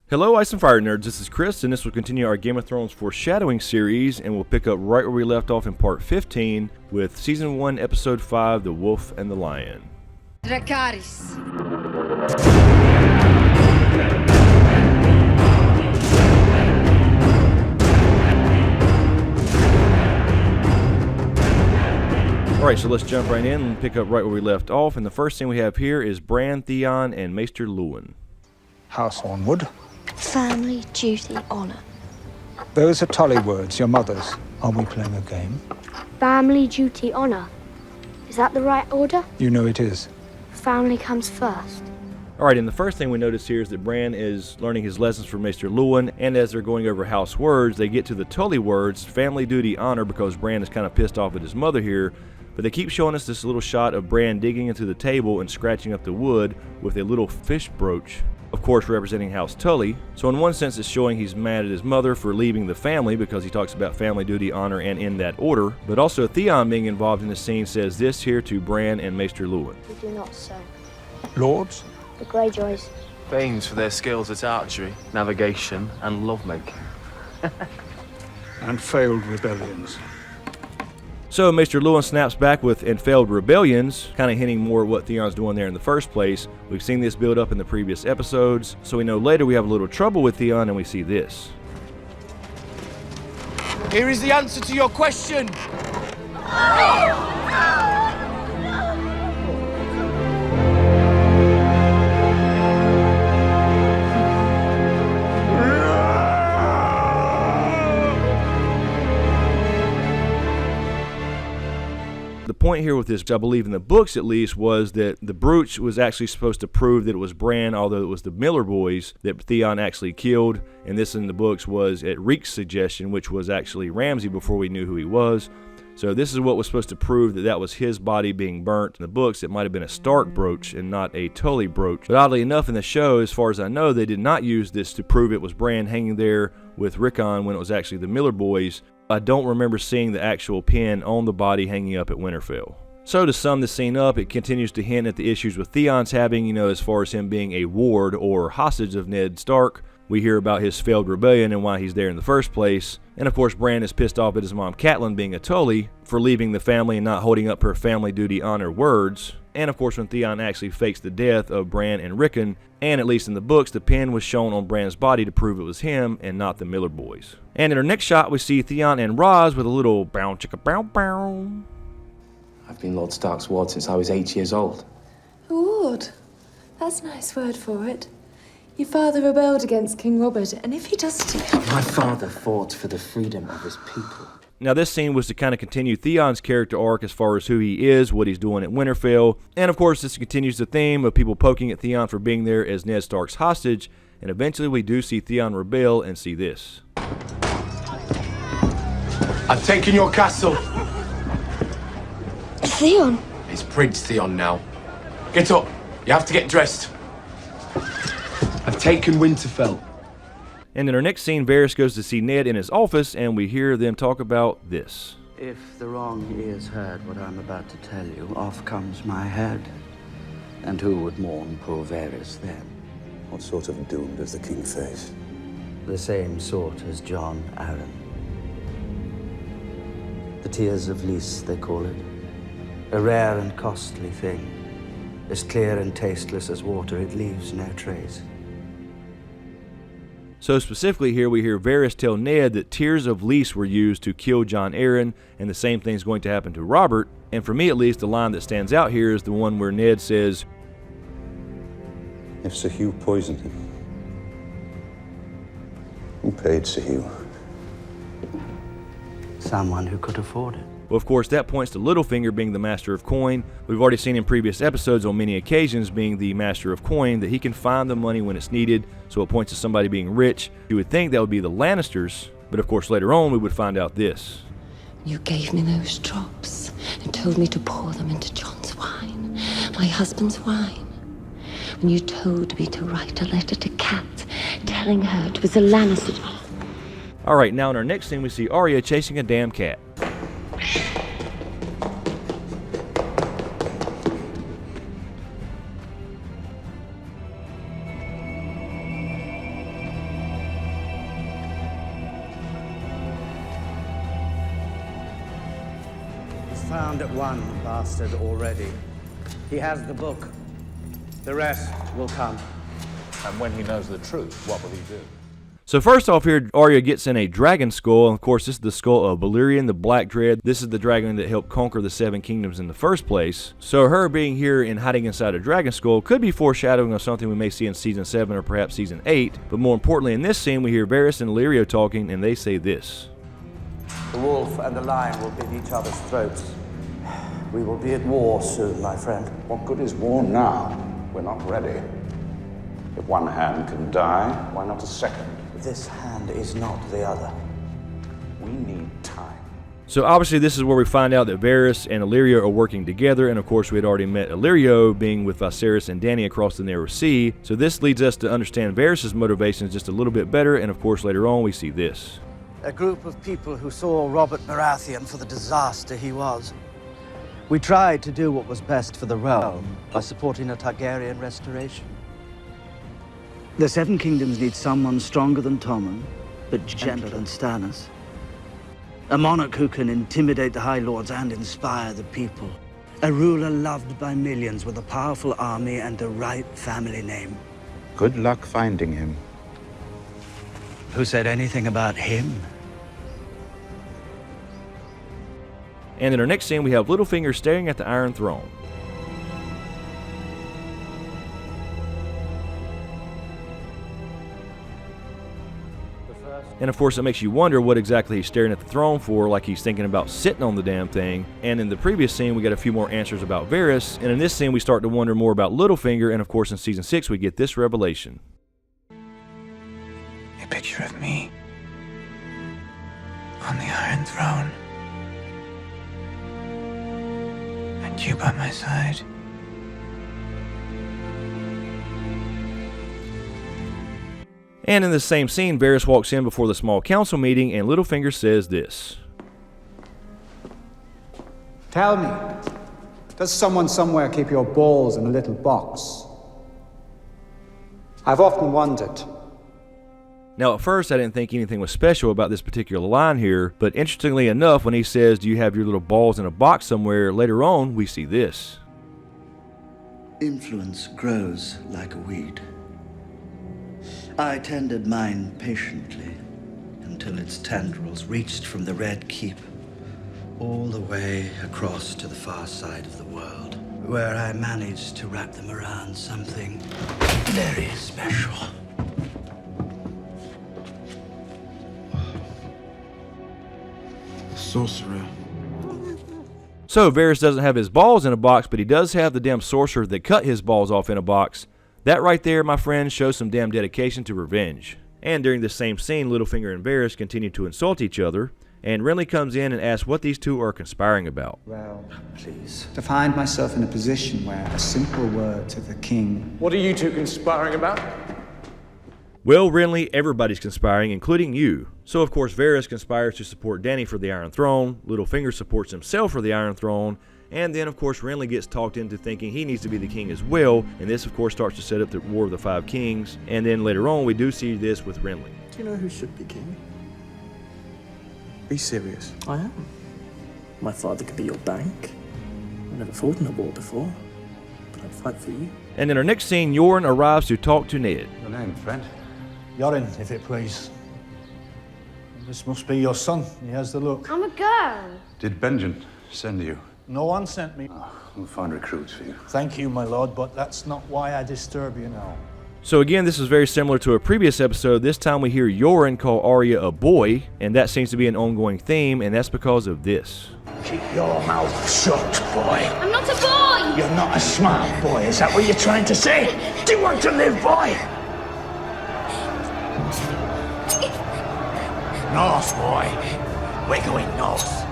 Hello Ice and Fire Nerds, this is Chris, and this will continue our Game of Thrones Foreshadowing series, and we'll pick up right where we left off in part 15 with Season 1, Episode 5, The Wolf and the Lion. Dracarys. Alright, so let's jump right in and pick up right where we left off, and the first thing we have here is Bran, Theon, and Maester Luwin. House Onward. Family, duty, honour. Those are Tully words, your mother's. Are we playing a game? Family, duty, honour. Is that the right order? You know it is. Family comes first. Alright, and the first thing we notice here is that Bran is learning his lessons from Maester Luwin, and as they're going over house words, they get to the Tully words, family, duty, honor, because Bran is kind of pissed off at his mother here, but they keep showing us this little shot of Bran digging into the table and scratching up the wood with a little fish brooch, of course representing House Tully. So in one sense it's showing he's mad at his mother for leaving the family because he talks about family, duty, honor, and in that order. But also Theon being involved in the scene says this here to Bran and Maester Luwin. We do not so. Lords? The Greyjoys. Famed for their skills at archery, navigation, and lovemaking. And failed rebellions. So Maester Luwin snaps back with "and failed rebellions," kind of hinting more at what Theon's doing there in the first place. We've seen this build up in the previous episodes, so we know later we have a little trouble with Theon and we see this. Here is the answer to your question. The point here with this, I believe in the books at least, was that the brooch was actually supposed to prove that it was Bran, although it was the Miller boys that Theon actually killed, and this in the books was at Reek's suggestion, which was actually Ramsay before we knew who he was. So this is what was supposed to prove that that was his body being burnt. In the books, it might have been a Stark brooch and not a Tully brooch. But oddly enough, in the show, as far as I know, they did not use this to prove it was Bran hanging there with Rickon when it was actually the Miller boys. I don't remember seeing the actual pin on the body hanging up at Winterfell. So to sum this scene up, it continues to hint at the issues with Theon's having, as far as him being a ward or hostage of Ned Stark. We hear about his failed rebellion and why he's there in the first place. And of course, Bran is pissed off at his mom Catelyn being a Tully for leaving the family and not holding up her family duty honor words. And of course, when Theon actually fakes the death of Bran and Rickon, and at least in the books, the pin was shown on Bran's body to prove it was him and not the Miller boys. And in our next shot, we see Theon and Ros with a little bow chicka bow bow. I've been Lord Stark's ward since I was 8 years old. A ward? That's a nice word for it. Your father rebelled against King Robert, and if he does it again... My father fought for the freedom of his people. Now this scene was to kind of continue Theon's character arc as far as who he is, what he's doing at Winterfell, and of course this continues the theme of people poking at Theon for being there as Ned Stark's hostage, and eventually we do see Theon rebel and see this. I've taken your castle. Theon! It's Prince Theon now. Get up. You have to get dressed. I've taken Winterfell. And in our next scene, Varys goes to see Ned in his office, and we hear them talk about this. If the wrong ears heard what I'm about to tell you, off comes my head. And who would mourn poor Varys then? What sort of doom does the king face? The same sort as Jon Arryn. The tears of Lys, they call it. A rare and costly thing. As clear and tasteless as water, it leaves no trace. So specifically here we hear Varys tell Ned that tears of Lys were used to kill Jon Arryn, and the same thing's going to happen to Robert. And for me at least, the line that stands out here is the one where Ned says, If Sir Hugh poisoned him, who paid Sir Hugh? Someone who could afford it. Well, of course, that points to Littlefinger being the master of coin. We've already seen in previous episodes on many occasions being the master of coin that he can find the money when it's needed, so it points to somebody being rich. You would think that would be the Lannisters, but of course later on we would find out this. You gave me those drops and told me to pour them into Jon's wine, my husband's wine. When you told me to write a letter to Kat, telling her it was a Lannister. Alright, now in our next scene we see Arya chasing a damn cat. found one bastard already. He has the book. The rest will come. And when he knows the truth, what will he do? So first off here, Arya gets in a dragon skull, and of course this is the skull of Balerion the Black Dread. This is the dragon that helped conquer the Seven Kingdoms in the first place. So her being here and hiding inside a dragon skull could be foreshadowing of something we may see in Season 7 or perhaps Season 8. But more importantly, in this scene we hear Varys and Illyrio talking, and they say this. The wolf and the lion will bid each other's throats. We will be at war soon, my friend. What good is war now? We're not ready. If one hand can die, why not a second? This hand is not the other. We need time. So obviously this is where we find out that Varys and Illyrio are working together, and of course we had already met Illyrio being with Viserys and Dany across the Narrow Sea. So this leads us to understand Varys' motivations just a little bit better, and of course later on we see this. A group of people who saw Robert Baratheon for the disaster he was. We tried to do what was best for the realm by supporting a Targaryen restoration. The Seven Kingdoms need someone stronger than Tommen, but gentler than Stannis. A monarch who can intimidate the High Lords and inspire the people. A ruler loved by millions with a powerful army and the right family name. Good luck finding him. Who said anything about him? And in our next scene we have Littlefinger staring at the Iron Throne. And of course it makes you wonder what exactly he's staring at the throne for, like he's thinking about sitting on the damn thing. And in the previous scene we got a few more answers about Varys, and in this scene we start to wonder more about Littlefinger, and of course in Season 6 we get this revelation. A picture of me on the Iron Throne, and you by my side. And in the same scene, Varys walks in before the small council meeting, and Littlefinger says this. Tell me, does someone somewhere keep your balls in a little box? I've often wondered. Now at first I didn't think anything was special about this particular line here, but interestingly enough, when he says, do you have your little balls in a box somewhere, later on we see this. Influence grows like a weed. I tended mine patiently until its tendrils reached from the Red Keep all the way across to the far side of the world, where I managed to wrap them around something very special. Sorcerer. So Varys doesn't have his balls in a box, but he does have the damn sorcerer that cut his balls off in a box. That right there, my friends, shows some damn dedication to revenge. And during this same scene, Littlefinger and Varys continue to insult each other, and Renly comes in and asks what these two are conspiring about. Well, please. To find myself in a position where a simple word to the king... What are you two conspiring about? Well, Renly, everybody's conspiring, including you. So of course Varys conspires to support Dany for the Iron Throne, Littlefinger supports himself for the Iron Throne, and then of course Renly gets talked into thinking he needs to be the king as well, and this of course starts to set up the War of the Five Kings, and then later on we do see this with Renly. Do you know who should be king? Be serious. I am. My father could be your bank. I've never fought in a war before, but I'd fight for you. And in our next scene, Yoren arrives to talk to Ned. Your name, friend? Yoren, if it please. This must be your son. He has the look. I'm a girl. Did Benjen send you? No one sent me. We'll find recruits for you. Thank you, my lord, but that's not why I disturb you now. So again, this is very similar to a previous episode. This time we hear Yoren call Arya a boy, and that seems to be an ongoing theme, and that's because of this. Keep your mouth shut, boy. I'm not a boy! You're not a smart boy, is that what you're trying to say? Do you want to live, boy? North, boy. We're going north.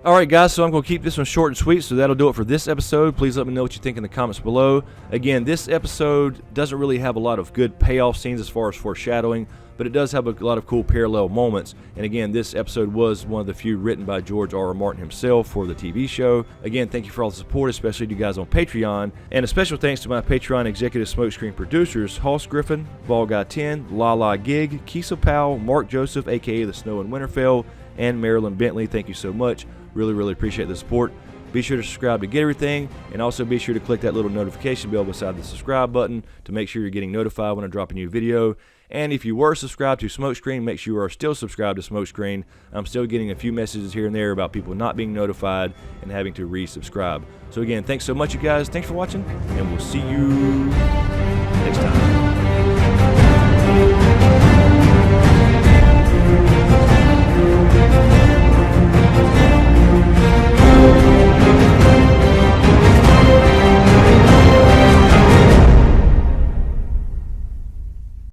Alright guys, so I'm going to keep this one short and sweet, so that'll do it for this episode. Please let me know what you think in the comments below. Again, this episode doesn't really have a lot of good payoff scenes as far as foreshadowing, but it does have a lot of cool parallel moments. And again, this episode was one of the few written by George R.R. Martin himself for the TV show. Again, thank you for all the support, especially to you guys on Patreon. And a special thanks to my Patreon executive smokescreen producers, Hoss Griffin, Vol Guy 10, Lala Gig, Kissa Powell, Marc Joseph, aka The Snow in Winterfell, and Marylin Bentley. Thank you so much. Really, really appreciate the support. Be sure to subscribe to get everything, and also be sure to click that little notification bell beside the subscribe button to make sure you're getting notified when I drop a new video. And if you were subscribed to Smokescreen, make sure you are still subscribed to Smokescreen. I'm still getting a few messages here and there about people not being notified and having to resubscribe. So again, thanks so much, you guys. Thanks for watching, and we'll see you next time.